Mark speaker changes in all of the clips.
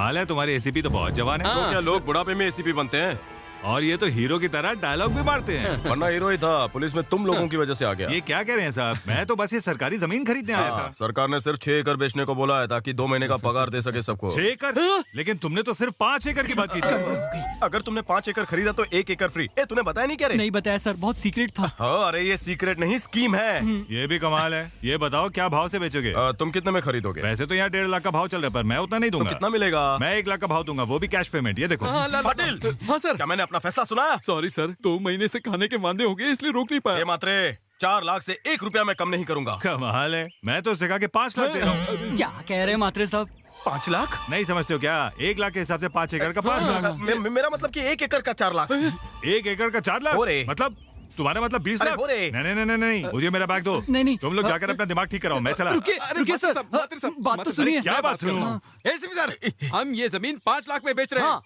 Speaker 1: कमाल है, तुम्हारे एसीपी तो बहुत जवान है।
Speaker 2: तो क्या लोग बुढ़ापे में एसीपी बनते हैं?
Speaker 1: और ये तो हीरो की तरह डायलॉग भी मारते हैं।
Speaker 2: वरना हीरो ही था, पुलिस में तुम लोगों की वजह से आ गया।
Speaker 1: ये क्या कह रहे हैं साहब? मैं तो बस ये सरकारी जमीन खरीदने आया था।
Speaker 2: सरकार ने सिर्फ 6 एकड़ बेचने को बोला है ताकि 2 महीने का पगार दे सके सबको।
Speaker 1: 6 एकड़? लेकिन तुमने तो सिर्फ 5 एकड़ की बात की थी।
Speaker 2: अगर तुमने 5 एकड़ खरीदा तो 1 एकड़ फ्री। तूने बताया नहीं क्या रे?
Speaker 3: नहीं बताया सर, बहुत सीक्रेट था।
Speaker 2: अरे ये सीक्रेट नहीं, स्कीम है।
Speaker 1: ये भी कमाल है। ये बताओ क्या भाव से बेचोगे?
Speaker 2: तुम कितने में खरीदोगे?
Speaker 1: वैसे तो यहाँ 1.5 लाख का भाव चल रहा है, पर मैं उतना नहीं दूंगा।
Speaker 2: कितना मिलेगा?
Speaker 1: मैं 1 लाख का भाव दूंगा, वो भी कैश पेमेंट। ये देखो।
Speaker 2: पाटिल,
Speaker 4: हाँ सर।
Speaker 2: क्या मैंने अपना फैसला सुनाया?
Speaker 4: सॉरी सर, 2 महीने से खाने के मांदे हो गए इसलिए रोक नहीं पाया।
Speaker 2: मात्रे 4 लाख से 1 रुपया मैं कम नहीं करूंगा।
Speaker 1: कमाल है, मैं तो सिखा के 5 लाख दे रहा हूँ।
Speaker 3: क्या कह रहे हैं मात्रे साहब?
Speaker 2: 5 लाख?
Speaker 1: नहीं समझते हो क्या? 1 लाख के हिसाब से 5 एकड़ का 5 लाख।
Speaker 2: मेरा मतलब कि 1 एकड़ का 4 लाख।
Speaker 1: 1 एकड़ का 4 लाख? मतलब तुम्हारा मतलब 20 लाख? नहीं, मुझे मेरा बैग दो।
Speaker 3: नहीं,
Speaker 1: तुम लोग जाकर अपना दिमाग ठीक कराओ, मैं चला।
Speaker 3: रुकिए सर, बात तो सुनिए।
Speaker 1: क्या बात सुनो?
Speaker 4: सर, हम ये जमीन 5 लाख में बेच रहे हैं।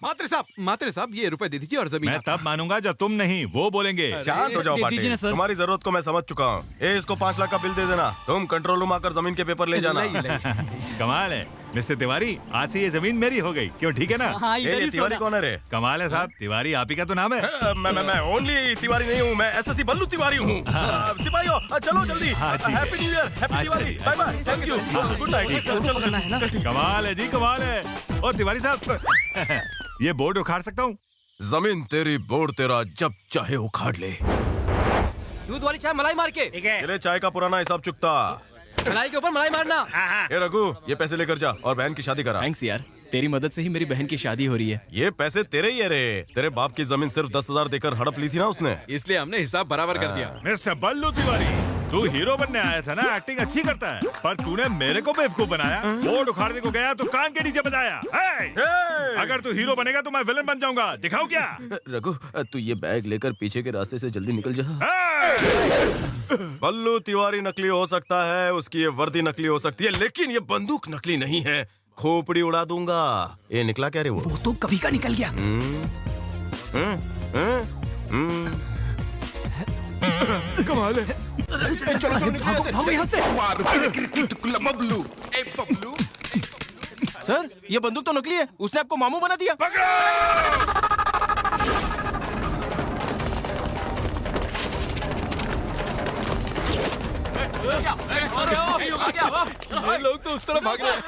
Speaker 4: मात्रे साहब ये रुपए दे दीजिए और जमीन।
Speaker 1: मैं तब मानूंगा जब तुम नहीं, वो बोलेंगे।
Speaker 2: शांत हो जाओ पाटिल, तुम्हारी जरूरत को मैं समझ चुका हूँ। इसको 5 लाख का बिल दे देना, तुम कंट्रोल रूम आकर जमीन के पेपर ले जाना।
Speaker 1: कमाल है मिस्टर तिवारी, आज से ये जमीन मेरी हो गई। क्यों, ठीक है ना?
Speaker 2: तिवारी कौन है रे?
Speaker 1: कमाल है साहब, तिवारी आप ही का तो नाम है।
Speaker 2: मैं ओनली तिवारी नहीं हूँ, मैं एसएससी बल्लू तिवारी हूँ। सिपाहियों चलो जल्दी। Happy new year, happy Diwali, bye bye, thank you, good night.
Speaker 1: कमाल है जी, कमाल है। और तिवारी साहब ये बोर्ड उखाड़ सकता हूँ?
Speaker 2: जमीन तेरी, बोर्ड तेरा, जब चाहे उखाड़ ले।
Speaker 3: दूध वाली चाय मलाई मार के।
Speaker 2: तेरे चाय का पुराना हिसाब चुकता।
Speaker 3: मलाई के ऊपर मलाई मारना।
Speaker 2: ए रघु, ये पैसे लेकर जा और बहन की शादी करा।
Speaker 5: थैंक्स यार, तेरी मदद से ही मेरी बहन की शादी हो रही है।
Speaker 2: ये पैसे तेरे ही है रे। तेरे बाप की जमीन सिर्फ 10,000 देकर हड़प ली थी ना उसने,
Speaker 4: इसलिए हमने हिसाब बराबर कर दिया।
Speaker 1: मिस्टर बल्लू तिवारी, तू हीरो बनने आया था ना, एक्टिंग अच्छी करता है, पर तूने मेरे को बेवकूफ बनाया। बोर्ड उखाड़ने को गया तो कान के नीचे बजाया। अगर तू हीरो बनेगा तो मैं विलन बन जाऊंगा, दिखाऊं क्या?
Speaker 2: रघु, तू ये बैग लेकर पीछे के रास्ते से जल्दी निकल जा। बल्लू तिवारी नकली हो सकता है, उसकी ये वर्दी नकली हो सकती है, लेकिन ये बंदूक नकली नहीं है। खोपड़ी उड़ा दूंगा। ये निकला क्या रे?
Speaker 3: वो तो कभी का निकल गया।
Speaker 4: कमाल है।
Speaker 3: भागो यहाँ से।
Speaker 4: बबलू, ए बबलू।
Speaker 5: सर, ये बंदूक तो नकली है, उसने आपको मामू बना दिया।
Speaker 4: ये लोग तो उस तरफ भाग रहे हैं।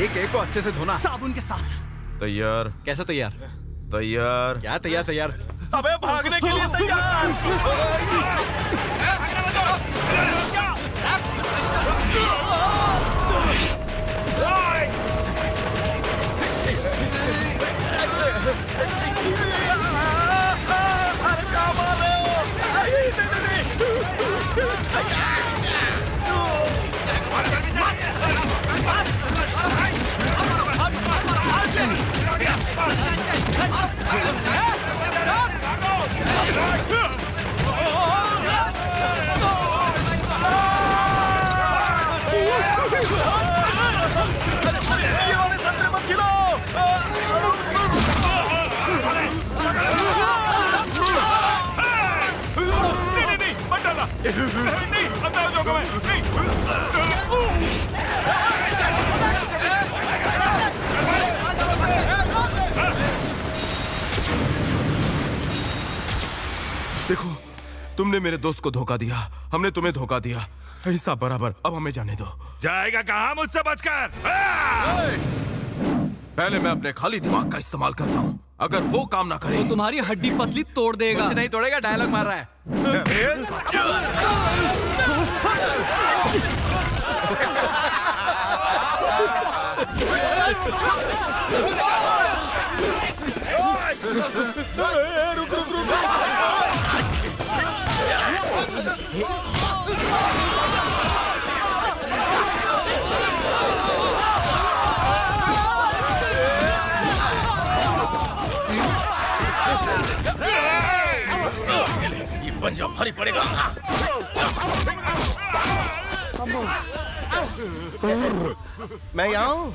Speaker 4: एक को अच्छे से धोना
Speaker 3: साबुन के साथ।
Speaker 2: तैयार?
Speaker 4: कैसा तैयार?
Speaker 2: तैयार?
Speaker 4: क्या तैयार?
Speaker 2: अबे भागने के लिए तैयार। अरे क्या मार रहे हो?
Speaker 1: नहीं, अंदर हो जाऊंगा मैं। नहीं।
Speaker 2: देखो, तुमने मेरे दोस्त को धोखा दिया, हमने तुम्हें धोखा दिया। हिसाब बराबर, अब हमें जाने दो।
Speaker 1: जाएगा कहाँ मुझसे बचकर?
Speaker 2: पहले मैं अपने खाली दिमाग का इस्तेमाल करता हूँ, अगर वो काम ना करे
Speaker 3: तो तुम्हारी हड्डी पसली तोड़ देगा।
Speaker 4: कुछ नहीं तोड़ेगा, डायलॉग मार रहा है।
Speaker 2: पंजा भारी पड़ेगा। मैं यहाँ हूँ।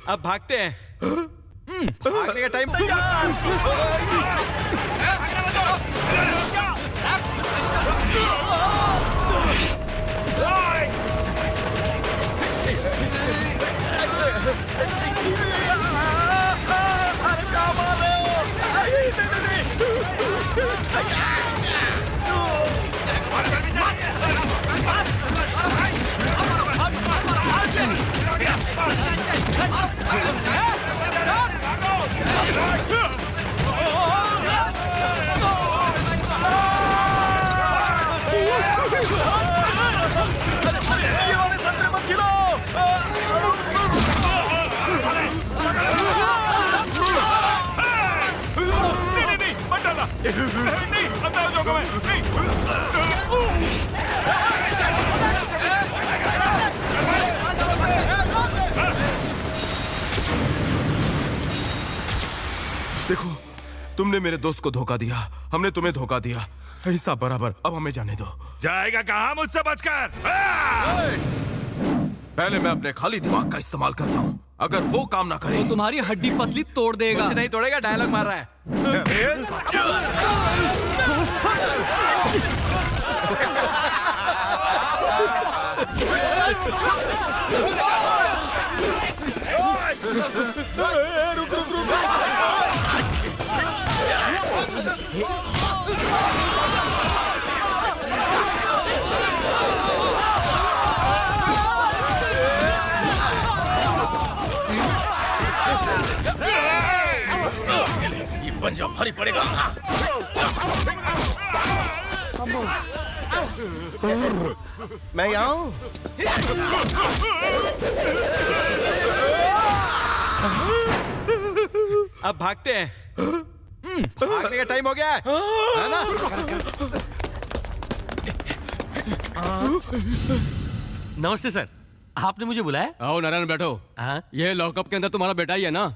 Speaker 4: अब भागते हैं। भागने का टाइम तैयार।
Speaker 2: अरे क्या मार रहे हो? ये वाले संतरे मत खिलाओ।
Speaker 1: नहीं, मत डालना। नहीं, अंदर हो जाऊंगा मैं। नहीं।
Speaker 2: देखो, तुमने मेरे दोस्त को धोखा दिया, हमने तुम्हें धोखा दिया। हिस्सा बराबर। अब हमें जाने दो।
Speaker 1: जाएगा कहाँ मुझसे बचकर?
Speaker 2: पहले मैं अपने खाली दिमाग का इस्तेमाल करता हूँ। अगर वो काम ना करे
Speaker 3: तो तुम्हारी हड्डी पसली तोड़ देगा।
Speaker 4: कुछ नहीं तोड़ेगा, डायलॉग मार रहा है।
Speaker 2: ये पंजा भारी पड़ेगा। मैं यहाँ हूँ।
Speaker 4: अब भागते हैं। भागने का टाइम हो गया है ना?
Speaker 5: नमस्ते सर, आपने मुझे बुलाया?
Speaker 3: आओ नारायण बैठो।
Speaker 5: हाँ?
Speaker 3: ये लॉकअप के अंदर तुम्हारा बेटा ही है ना?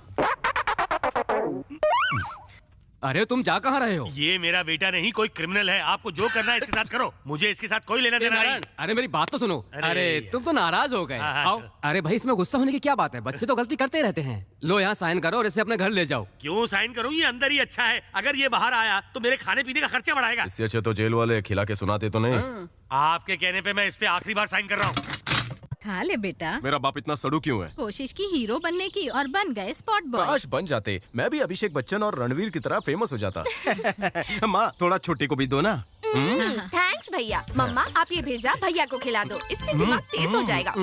Speaker 3: अरे तुम जा कहाँ रहे हो?
Speaker 5: ये मेरा बेटा नहीं, कोई क्रिमिनल है। आपको जो करना है इसके साथ करो, मुझे इसके साथ कोई लेना देना नहीं।
Speaker 3: नारायण, अरे मेरी बात तो सुनो।
Speaker 5: अरे
Speaker 3: अरे तुम तो नाराज हो गए।
Speaker 5: हाँ, हाँ,
Speaker 3: आओ।
Speaker 5: चलो।
Speaker 3: अरे भाई, इसमें गुस्सा होने की क्या बात है? बच्चे तो गलती करते रहते हैं। लो यहाँ साइन करो और इसे अपने घर ले जाओ।
Speaker 5: क्यों साइन करूं? ये अंदर ही अच्छा है। अगर ये बाहर आया तो मेरे खाने पीने का खर्चा बढ़ाएगा।
Speaker 2: इससे अच्छे तो जेल वाले खिला के सुनाते तो नहीं।
Speaker 5: आपके कहने पे मैं इस पे आखिरी बार साइन कर रहा हूँ।
Speaker 6: खा ले बेटा।
Speaker 2: मेरा बाप इतना सड़ू क्यों है?
Speaker 6: कोशिश की हीरो बनने की और बन गए स्पॉट बॉय।
Speaker 2: काश बन जाते, मैं भी अभिषेक बच्चन और रणवीर की तरह फेमस हो जाता। माँ, थोड़ा छोटे को भी दो ना।
Speaker 7: थैंक्स भैया। मम्मा आप ये भेजा, भैया को खिला दो, इससे दिमाग तेज हो जाएगा।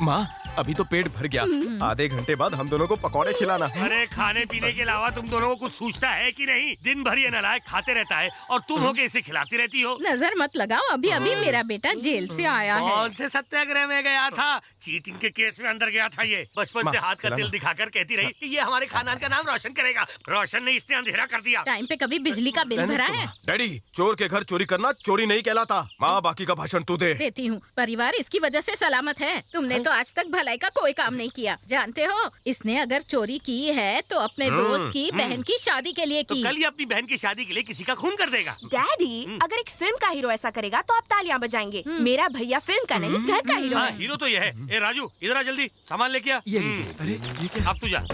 Speaker 2: माँ, अभी तो पेट भर गया, आधे घंटे बाद हम दोनों को पकौड़े खिलाना।
Speaker 5: अरे खाने पीने के अलावा तुम दोनों को कुछ सूझता है कि नहीं? दिन भर ये नालायक खाते रहता है और तुम होके इसे खिलाती रहती हो।
Speaker 6: नजर मत लगाओ, अभी अभी मेरा बेटा जेल से आया है।
Speaker 5: कौन से सत्याग्रह में गया था? चीटिंग के केस में अंदर गया था ये। बचपन से हाथ का तिल दिखाकर कहती रही कि ये हमारे खानदान का नाम रोशन करेगा। रोशन ने इसने अंधेरा कर दिया।
Speaker 6: टाइम पे कभी बिजली का बिल भरा है?
Speaker 2: डैडी, चोर के घर चोरी करना चोरी नहीं कहलाता। माँ, बाकी का भाषण तू दे।
Speaker 6: देती हूँ। परिवार इसकी वजह से सलामत है। तुमने तो आज तक भलाई का कोई काम नहीं किया। जानते हो, इसने अगर चोरी की है तो अपने दोस्त की बहन की शादी के लिए
Speaker 5: तो
Speaker 6: की।
Speaker 5: कल ही अपनी बहन की शादी के लिए किसी का खून कर देगा।
Speaker 7: डैडी, अगर एक फिल्म का हीरो ऐसा करेगा तो आप तालियां बजाएंगे। मेरा भैया फिल्म का नहीं, घर का हीरो
Speaker 5: हाँ,
Speaker 7: है।
Speaker 5: हीरो तो ये है। ए राजू, इधर आ जल्दी, सामान लेके आ।
Speaker 4: ये लीजिए। अरे ये क्या?
Speaker 5: अब तू जा।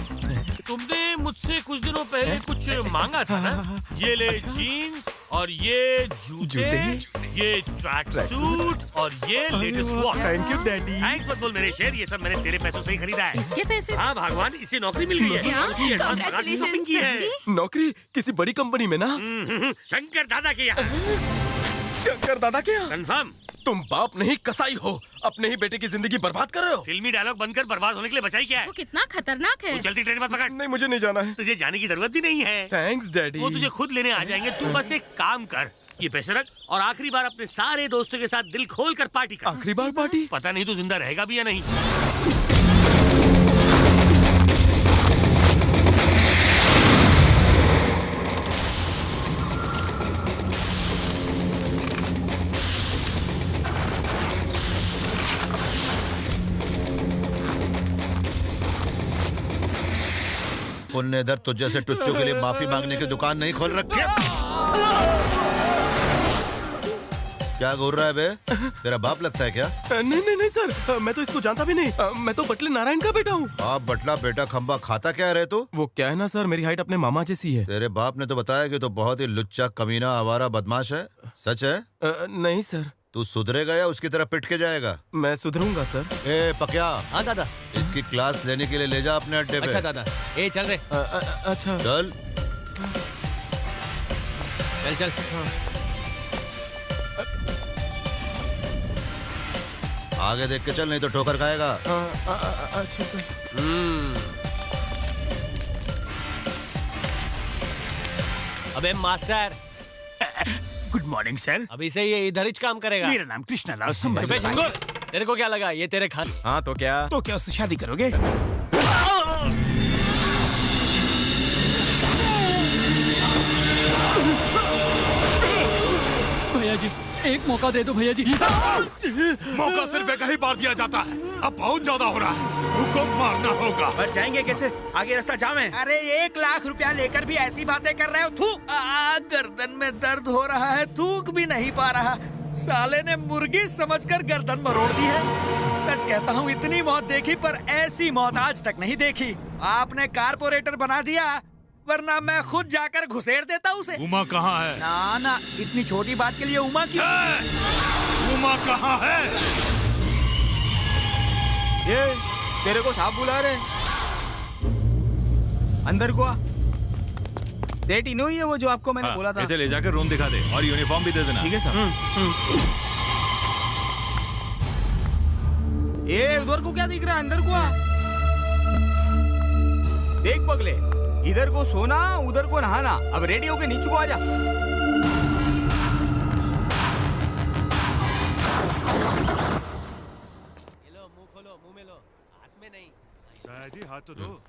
Speaker 5: तुमने मुझसे कुछ दिनों पहले कुछ मांगा था ना? ये ले जीन्स और ये जूते, ये ट्रैक सूट और ये latest watch.
Speaker 2: Thank you daddy.
Speaker 5: Thanks मत बोल मेरे शेर, ये सब मैंने तेरे पैसों से ही खरीदा है।
Speaker 6: इसके पैसे से?
Speaker 5: हाँ भगवान, इसे नौकरी मिल गई है
Speaker 6: क्या?
Speaker 5: और उसकी एडवांस पगार से शॉपिंग की है।
Speaker 2: नौकरी किसी बड़ी कंपनी में ना?
Speaker 5: शंकर दादा के यहाँ।
Speaker 2: शंकर दादा क्या?
Speaker 5: कंफर्म।
Speaker 2: तुम बाप नहीं कसाई हो, अपने ही बेटे की जिंदगी बर्बाद कर रहे हो।
Speaker 5: फिल्मी डायलॉग बनकर बर्बाद होने के लिए बचाई क्या है?
Speaker 6: वो कितना खतरनाक है।
Speaker 5: तू जल्दी ट्रेन मत पकड़।
Speaker 2: नहीं, मुझे नहीं जाना है।
Speaker 5: तुझे जाने की जरूरत भी नहीं है।
Speaker 2: Thanks daddy.
Speaker 5: वो तुझे खुद लेने आ जाएंगे। तू बस एक काम कर, ये पैसे रख और आखिरी बार अपने सारे दोस्तों के साथ दिल खोल कर पार्टी कर।
Speaker 2: आखिरी बार पार्टी?
Speaker 5: पता नहीं तू जिंदा रहेगा भी या नहीं।
Speaker 8: पुण्यधर तुझ जैसे टुच्चों के लिए माफी मांगने की दुकान नहीं खोल रखी है। क्या घूर रहा है बे? तेरा बाप लगता है क्या?
Speaker 2: नहीं सर, मैं तो इसको जानता भी नहीं। मैं तो बटले नारायण का बेटा हूँ।
Speaker 8: आप बटला बेटा खंबा खाता क्या रहे तू?
Speaker 2: वो क्या है ना सर, मेरी हाइट अपने मामा जैसी है।
Speaker 8: तेरे बाप ने तो बताया कि तो बहुत ही लुच्चा कमीना आवारा बदमाश है। सच है?
Speaker 2: नहीं सर।
Speaker 8: तू सुधरेगा या उसकी तरह पिट के जाएगा?
Speaker 2: मैं सुधरूंगा सर।
Speaker 8: ए पकिया,
Speaker 9: हाँ दादा।
Speaker 8: इसकी क्लास लेने के लिए ले जा अपने अड्डे पे।
Speaker 9: अच्छा दादा, ए चल रे।
Speaker 2: अच्छा
Speaker 8: चल।
Speaker 9: चल चल।
Speaker 8: आगे देख के चल, नहीं तो ठोकर खाएगा।
Speaker 2: अच्छा सर।
Speaker 9: अबे मास्टर,
Speaker 10: गुड मॉर्निंग सर।
Speaker 9: अभी से ये इधर ही काम करेगा।
Speaker 10: मेरा नाम कृष्णा
Speaker 9: चुपे झंगोर, तेरे को क्या लगा ये तेरे खान?
Speaker 2: हाँ तो क्या?
Speaker 10: तो क्या उससे शादी करोगे?
Speaker 3: भैया जी, एक मौका दे दो भैया जी।
Speaker 1: मौका सिर्फ एक ही बार दिया जाता है, अब बहुत ज्यादा हो रहा है, उनको मारना होगा।
Speaker 10: बच जाएंगे कैसे? आगे रास्ता जाम है। अरे 1 लाख रुपया लेकर भी ऐसी बातें कर रहे हो? थू, गर्दन में दर्द हो रहा है, थूक भी नहीं पा रहा। साले ने मुर्गी समझकर गर्दन मरोड़ दी है। सच कहता हूँ, इतनी मौत देखी पर ऐसी मौत आज तक नहीं देखी। आपने कारपोरेटर बना दिया, वरना मैं खुद जाकर घुसेड़ देता उसे।
Speaker 1: उमा कहाँ है?
Speaker 10: ना, इतनी छोटी बात के लिए उमा क्यों?
Speaker 1: उमा कहाँ है?
Speaker 2: ये तेरे को साहब बुला रहे। अंदर को आ। सेठ इनो ही है वो जो आपको मैंने बोला था।
Speaker 1: इसे ले जाकर रूम दिखा दे और यूनिफॉर्म भी दे देना।
Speaker 2: ठीक है साहब। ये उधर को क्या दिख रहा है? अंदर को आ। देख पगले, इधर को सोना, उधर को नहाना। अब रेडी होके नीचे को आजा।
Speaker 9: मुंह खोलो, मुंह में लो, हाथ में नहीं।
Speaker 1: जी हाथ तो दो।